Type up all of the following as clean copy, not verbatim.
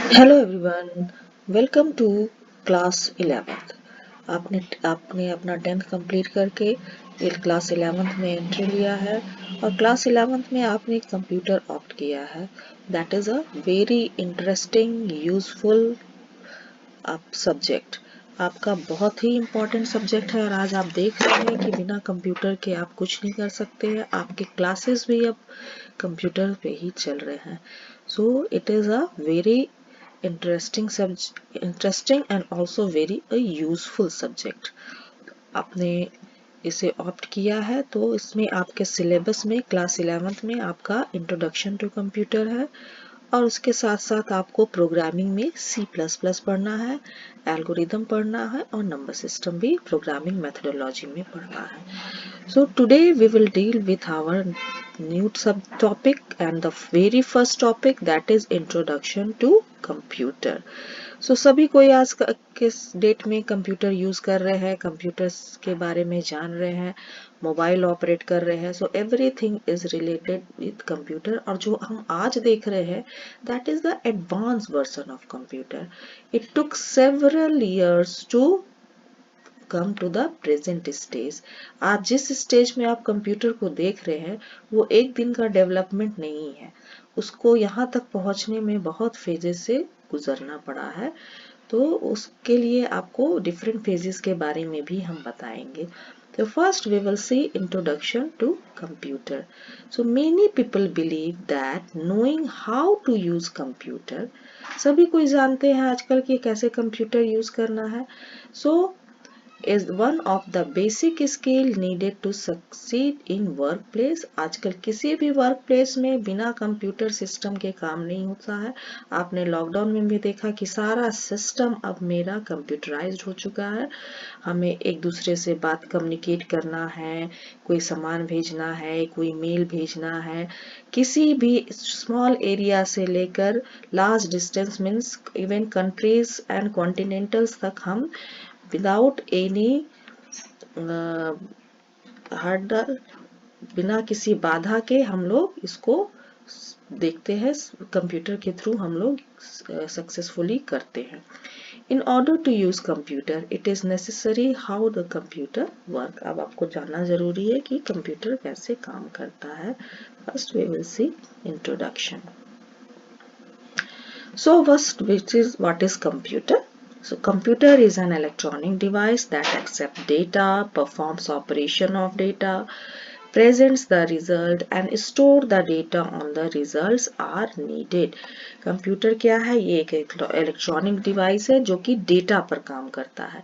Hello everyone, welcome to class 11th। आपने आपने अपना 10th कंप्लीट करके क्लास 11th में एंट्री लिया है और क्लास 11th में आपने एक कंप्यूटर ऑप्ट किया है। That is a very interesting useful आप सब्जेक्ट, आपका बहुत ही इम्पोर्टेंट सब्जेक्ट है और आज आप देख रहे हैं कि बिना कंप्यूटर के आप कुछ नहीं कर सकते हैं। आपके क्लासेस भी अब कंप्यूटर पे ही चल रहे हैं। So it is a very interesting and also very a useful subject. आपने इसे ऑप्ट किया है तो इसमें आपके सिलेबस में क्लास 11th में आपका इंट्रोडक्शन टू कंप्यूटर है और उसके साथ साथ आपको प्रोग्रामिंग में C++ पढ़ना है, एल्गोरिदम पढ़ना है और नंबर सिस्टम भी प्रोग्रामिंग मेथोडोलॉजी में पढ़ना है। So today we will deal with our new subtopic and the very first topic, that is introduction to computer. So सभी कोई आज किस डेट में कंप्यूटर यूज कर रहे हैं, कंप्यूटर्स के बारे में जान रहे हैं, मोबाइल ऑपरेट कर रहे हैं। So everything is related with computer और जो हम आज देख रहे हैं that is the advance version of computer. It took several years to come to the present stage. आज जिस स्टेज में आप कंप्यूटर को देख रहे हैं वो एक दिन का डेवलपमेंट नहीं है, उसको यहाँ तक पहुँचने में बहुत फेजेस से गुजरना पड़ा है। तो उसके लिए आपको डिफरेंट फेजेस के बारे में भी हम बताएंगे। So first we will see introduction to computer. So many people believe that knowing how to use computer, सभी कोई जानते हैं आजकल कि कैसे कंप्यूटर यूज करना है। So is one of the basic skill needed to succeed in workplace। आजकल किसी भी वर्क प्लेस में बिना कंप्यूटर सिस्टम के काम नहीं होता है। आपने लॉकडाउन में भी देखा कि सारा सिस्टम अब मेरा कंप्यूटराइज्ड हो चुका है। हमें एक दूसरे से बात कम्युनिकेट करना है, कोई सामान भेजना है, कोई मेल भेजना है, किसी भी स्मॉल एरिया से लेकर large distance means even countries and continentals तक हम विदाउट एनी हर्डल, बिना किसी बाधा के हम लोग इसको देखते हैं, कंप्यूटर के थ्रू हम लोग सक्सेसफुली करते हैं। In order to use computer, it is necessary how the computer work। अब आपको जानना जरूरी है कि कंप्यूटर कैसे काम करता है। First we will see introduction. So first, what is computer? So computer is an electronic device that accepts data, performs operation of data, presents the result and store the data on the results are needed। Computer क्या है? ये एक electronic device है जो कि data पर काम करता है।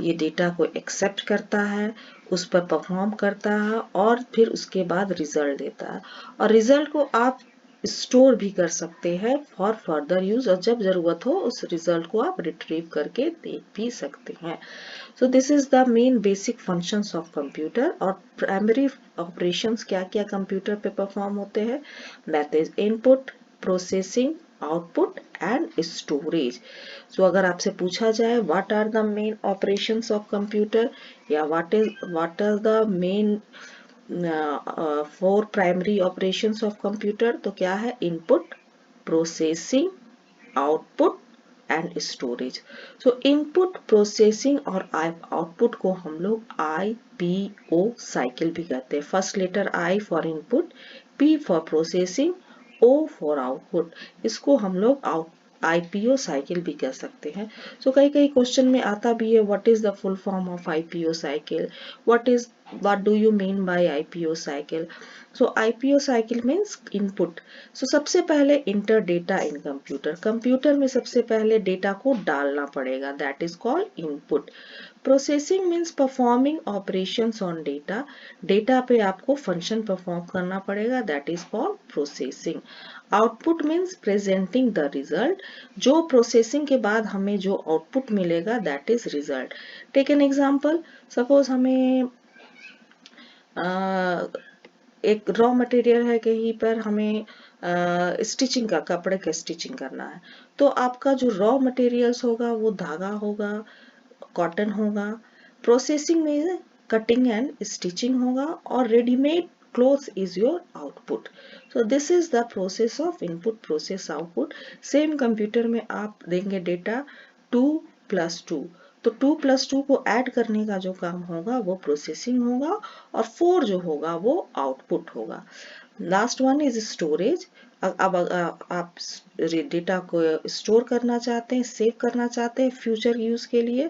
ये डेटा को एक्सेप्ट करता है, उस पर परफॉर्म करता है और फिर उसके बाद रिजल्ट देता है और रिजल्ट को आप स्टोर भी कर सकते हैं फॉर फर्दर यूज और जब जरूरत हो उस रिजल्ट को आप रिट्रीव करके देख भी सकते हैं। So this is the main basic functions of computer. और प्राइमरी ऑपरेशंस क्या क्या कंप्यूटर पे परफॉर्म होते हैं? That is input, processing, output and storage. So अगर आपसे पूछा जाए what are the main operations of computer या what are the main four primary operations of computer, तो क्या है? Input, processing, output and storage. So input, processing और output को हम लोग IPO साइकिल भी कहते हैं। First letter I for input, P for processing, O for output. इसको हम लोग IPO साइकिल भी कह सकते हैं। सो कई कई क्वेश्चन में आता भी है what is the full form of IPO cycle, what do you mean by IPO cycle? So IPO cycle means input। So सबसे पहले enter data in computer, computer में सबसे पहले डेटा को डालना पड़ेगा, that is called input. Processing means performing operations on data, data पे आपको फंक्शन परफॉर्म करना पड़ेगा, that is called processing. Output means presenting the result, जो प्रोसेसिंग के बाद हमें जो आउटपुट मिलेगा that is result. Take an example, suppose हमें एक रॉ मटेरियल है, कहीं पर हमें स्टिचिंग का, कपड़े का स्टिचिंग करना है, तो आपका जो रॉ मटेरियल्स होगा वो धागा होगा, कॉटन होगा। प्रोसेसिंग में कटिंग एंड स्टिचिंग होगा और readymade close is your output. So this is the process of input, process, output. Same computer में आप देंगे data 2 + 2, तो 2 + 2 को ऐड करने का जो काम होगा वो प्रोसेसिंग होगा और 4 जो होगा वो आउटपुट होगा। Last one is storage. अब आप डेटा को स्टोर करना चाहते हैं, सेव करना चाहते हैं फ्यूचर यूज के लिए,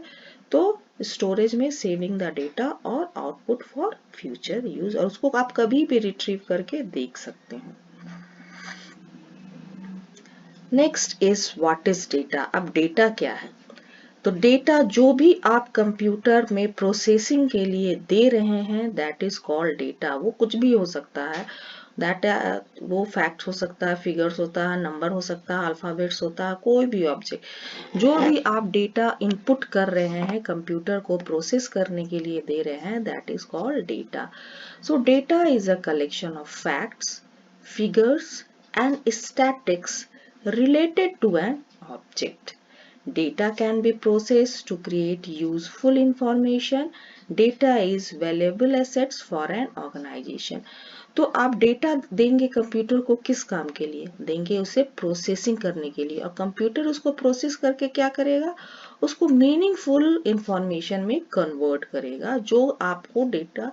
तो स्टोरेज में सेविंग द डेटा और आउटपुट फॉर फ्यूचर यूज, और उसको आप कभी भी रिट्रीव करके देख सकते हैं। Next is what is data. अब डेटा क्या है? तो डेटा जो भी आप कंप्यूटर में प्रोसेसिंग के लिए दे रहे हैं दैट इज कॉल्ड डेटा। वो कुछ भी हो सकता है, वो फैक्ट हो सकता है, फिगर्स होता है, नंबर हो सकता है, अल्फाबेट्स होता है, कोई भी ऑब्जेक्ट, जो भी आप डेटा इनपुट कर रहे हैं कंप्यूटर को प्रोसेस करने के लिए दे रहे हैं that is called data. So data is a collection of facts, figures and statistics related to an object. Data can be processed to create useful information. Data is valuable assets for an organization. तो आप data देंगे computer को किस काम के लिए देंगे? उसे प्रोसेसिंग करने के लिए, और कंप्यूटर उसको प्रोसेस करके क्या करेगा? उसको मीनिंगफुल इंफॉर्मेशन में कन्वर्ट करेगा। जो आपको डेटा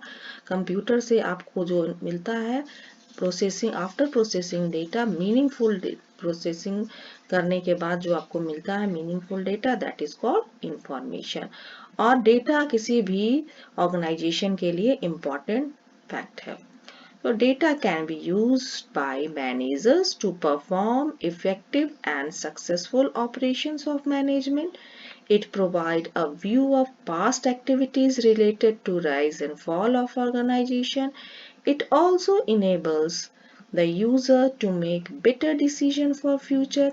कंप्यूटर से आपको जो मिलता है processing, after processing data, meaningful processing करने के बाद जो आपको मिलता है meaningful data that is called information. और डेटा किसी भी ऑर्गेनाइजेशन के लिए इम्पोर्टेंट फैक्ट है। So data can be used by managers to perform effective and successful operations of management. It provides a view of past activities related to rise and fall of organization. It also enables the user to make better decisions for future.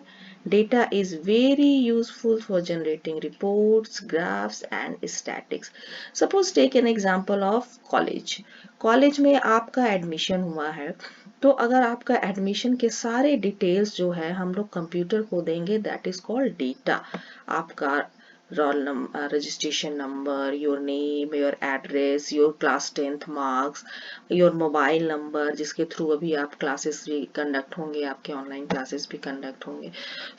Data is very useful for generating reports, graphs and statistics. Suppose take an example of college. College में आपका admission हुआ है, तो अगर आपका admission के सारे details जो है हम लोग कंप्यूटर को देंगे दैट इज कॉल्ड डेटा। आपका roll number, registration number, your name, your address, your class 10th marks, your mobile number जिसके थ्रू अभी आप क्लासेस भी कंडक्ट होंगे, आपके ऑनलाइन क्लासेस भी कंडक्ट होंगे।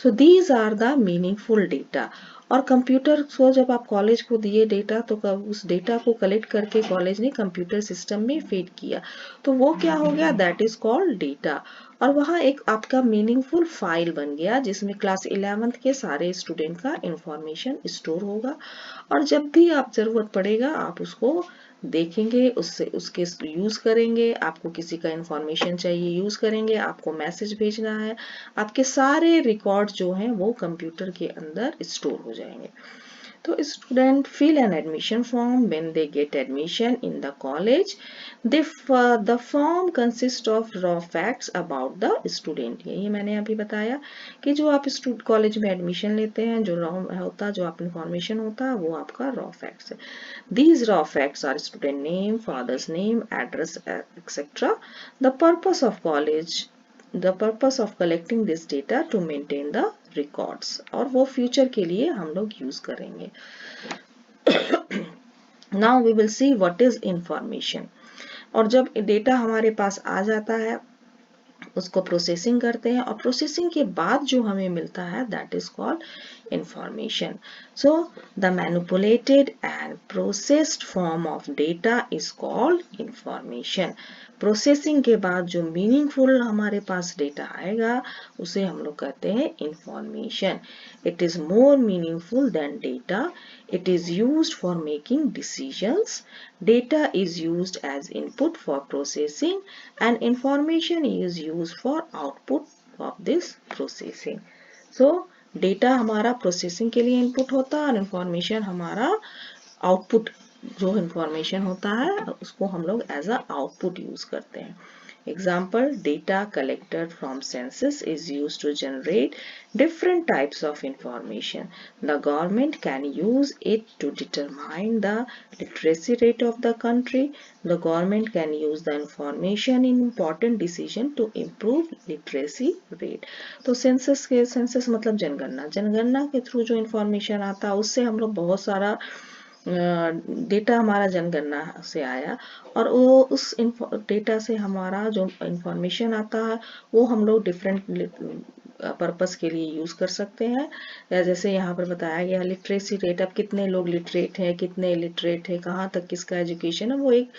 So these are the meaningful data. और कंप्यूटर को जब आप कॉलेज को दिए डेटा, तो उस डेटा को कलेक्ट करके कॉलेज ने कंप्यूटर सिस्टम में फीड किया, तो वो क्या हो गया? That is called data. और वहाँ एक आपका मीनिंगफुल फाइल बन गया जिसमें क्लास 11th के सारे स्टूडेंट का इंफॉर्मेशन स्टोर होगा, और जब भी आप जरूरत पड़ेगा आप उसको देखेंगे, उससे उसके यूज करेंगे। आपको किसी का इंफॉर्मेशन चाहिए यूज करेंगे, आपको मैसेज भेजना है, आपके सारे रिकॉर्ड जो हैं वो कंप्यूटर के अंदर स्टोर हो जाएंगे। तो student fill an admission form when they get admission in the college. The form consists of raw facts about the student. ये मैंने अभी बताया कि जो आप कॉलेज में एडमिशन लेते हैं, जो रॉ होता, जो आप इंफॉर्मेशन होता है वो आपका रॉ फैक्ट्स है। These raw facts are student name, father's name, address, etc. The purpose of college, the purpose of collecting this data to maintain the records, और वो फ्यूचर के लिए हम लोग यूज करेंगे। Now we will see what is information. और जब data हमारे पास आ जाता है उसको प्रोसेसिंग करते हैं, और प्रोसेसिंग के बाद जो हमें मिलता है that is called information. So the manipulated and processed form of data is called information. Processing के बाद जो मीनिंगफुल हमारे पास डेटा आएगा उसे हम लोग कहते हैं information. It is more meaningful than data. It is used for making decisions. Data is used as input for processing and information is used for output of this processing. So data हमारा processing के लिए input होता है और information हमारा output, जो information होता है उसको हम लोग एज अ आउटपुट यूज करते हैं। Example, data collected from census is used to generate different types of information. The government can use it to determine the literacy rate of the country. The government can use the information in important decision to improve literacy rate. तो census मतलब जनगणना, जनगणना के through जो information आता है उससे हम लोग बहुत सारा डेटा हमारा जनगणना से आया और वो उस डेटा से हमारा जो इंफॉर्मेशन आता है वो हम लोग डिफरेंट पर्पस के लिए यूज कर सकते हैं। या जैसे यहाँ पर बताया गया लिटरेसी रेट, अब कितने लोग लिटरेट हैं, कितने इलिटरेट हैं, कहाँ तक किसका एजुकेशन है, वो एक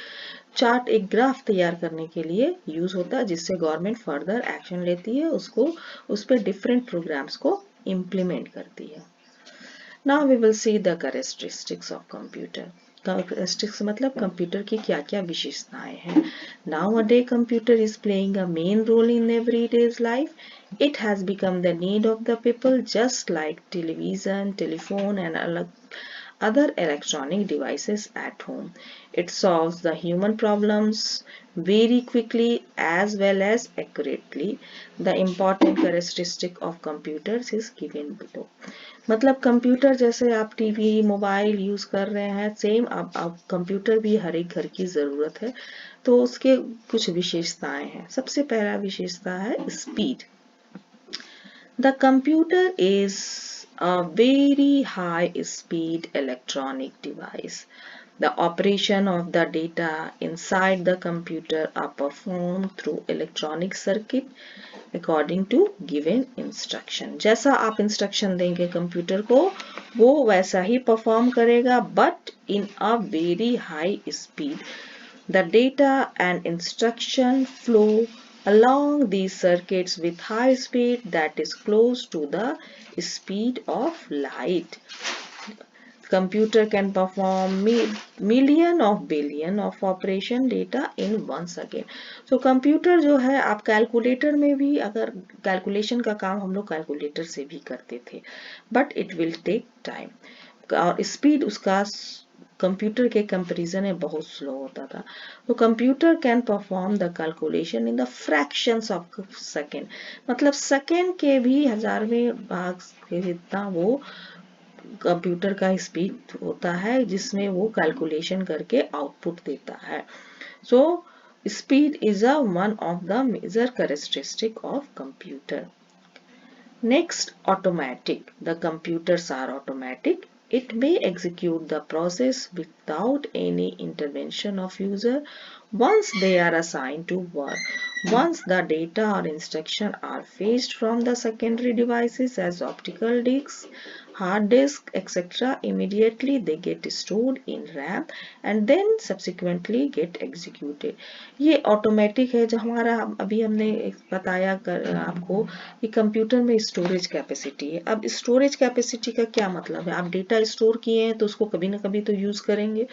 चार्ट, एक ग्राफ तैयार करने के लिए यूज होता है, जिससे गवर्नमेंट फर्दर एक्शन लेती है, उसको उस पर डिफरेंट प्रोग्राम्स को इम्प्लीमेंट करती है। Now we will see the characteristics of computer. Characteristics मतलब कंप्यूटर की क्या क्या विशेषताएं हैं। Nowadays computer is playing a main role in everyday's life. It has become the need of the people just like television, telephone and other electronic devices at home. It solves the human problems very quickly as well as accurately. The important characteristic of computers is given below. मतलब computer जैसे आप TV mobile use कर रहे हैं, same आप computer भी हर एक घर की जरूरत है, तो उसके कुछ विशेषताएं हैं। सबसे पहला विशेषता है speed. The computer is a very high speed electronic device. The operation of the data inside the computer are performed through electronic circuit according to given instruction. जैसा आप इंस्ट्रक्शन देंगे कंप्यूटर को वो वैसा ही परफॉर्म करेगा, but in a very high speed. The data and instruction flow along these circuits with high speed that is close to the speed of light. Computer can perform million of billion of operation data in one second. So computer जो है, आप calculator में भी अगर calculation का काम हम लोग कैलकुलेटर से भी करते थे, but it will take time, और स्पीड उसका कंप्यूटर के कंपैरिजन में बहुत स्लो होता था। तो computer can perform the calculation in the fractions of second, मतलब सेकेंड के भी हजारवें भाग के जितना वो कंप्यूटर का स्पीड होता है, जिसमें वो कैलकुलेशन करके आउटपुट देता है। So speed is a one of the major characteristic of computer. Next, automatic. The computers are automatic. It may execute the process without any intervention of user once they are assigned to work. Once the data or instruction are fetched from the secondary devices as optical discs, hard disk, etc., immediately they get stored in RAM and then subsequently get executed. ये automatic है, जो हमारा अभी हमने बताया आपको कि computer में स्टोरेज कैपेसिटी है। अब स्टोरेज कैपेसिटी का क्या मतलब है, आप डेटा स्टोर किए हैं तो उसको कभी ना कभी तो यूज करेंगे,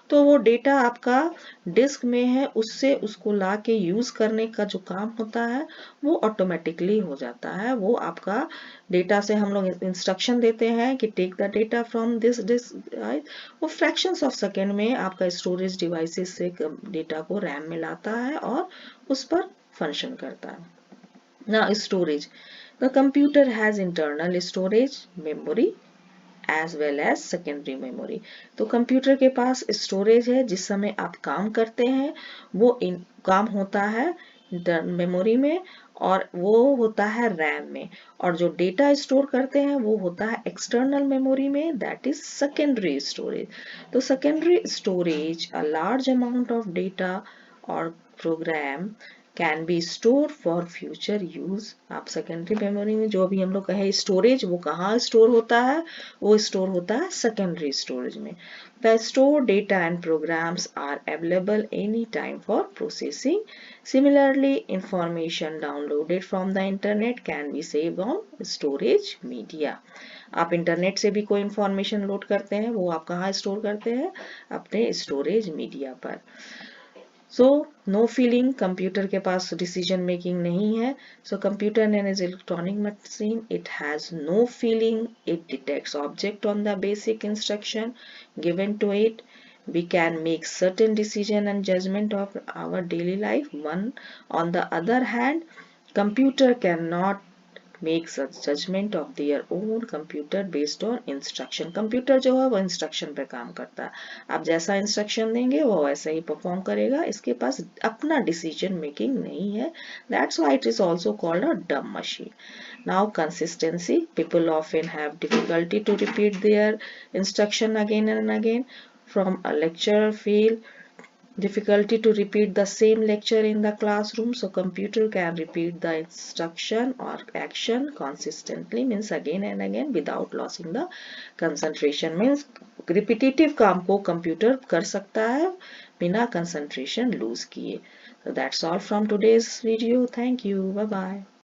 तो वो डेटा आपका डिस्क में है, उससे उसको ला के यूज करने का जो काम होता है वो ऑटोमेटिकली हो जाता है। वो आपका डेटा से हम लोग इंस्ट्रक्शन देते हैं कि take the data from this disk, वो फ्रैक्शंस ऑफ सेकेंड में आपका स्टोरेज डिवाइसेस से डेटा को रैम में लाता है और उस पर फंक्शन करता है। Now storage. The computer has internal storage memory as well as secondary memory. तो कंप्यूटर के पास स्टोरेज है, जिस समय आप काम करते हैं वो काम होता है मेमोरी में और वो होता है रैम में, और जो डेटा स्टोर करते हैं वो होता है एक्सटर्नल मेमोरी में, दैट इज सेकेंडरी स्टोरेज। तो secondary storage a large amount of data और program can be store for future use. आप सेकेंडरी मेमोरी में जो भी हम लोग कहे स्टोरेज, वो कहाँ स्टोर होता है, वो स्टोर होता है सेकेंडरी स्टोरेज में। The store data and programs are available any time for processing. Similarly information downloaded from the internet can be save on storage media. आप इंटरनेट से भी कोई इंफॉर्मेशन लोड करते हैं, वो आप कहाँ स्टोर करते हैं, अपने स्टोरेज मीडिया पर। सो नो फीलिंग, कंप्यूटर के पास डिसीजन मेकिंग नहीं है। So computer is electronic machine, it has no feeling, it detects object on the basic instruction given to it. We can make certain decision and judgment of our daily life. One, on the other hand, computer cannot make such judgement of their own computer based on instruction. Computer जो है वो instruction पे काम करता है, आप जैसा instruction देंगे वो वैसे ही परफॉर्म करेगा, इसके पास अपना डिसीजन मेकिंग नहीं है। That's why it is also called a डम machine. Now consistency, people often have difficulty to repeat their instruction again and again. From a lecturer feel difficulty to repeat the same lecture in the classroom, so computer can repeat the instruction or action consistently, means again and again without losing the concentration, means repetitive काम को computer कर सकता है बिना concentration lose किए। So that's all from today's video. Thank you. Bye bye.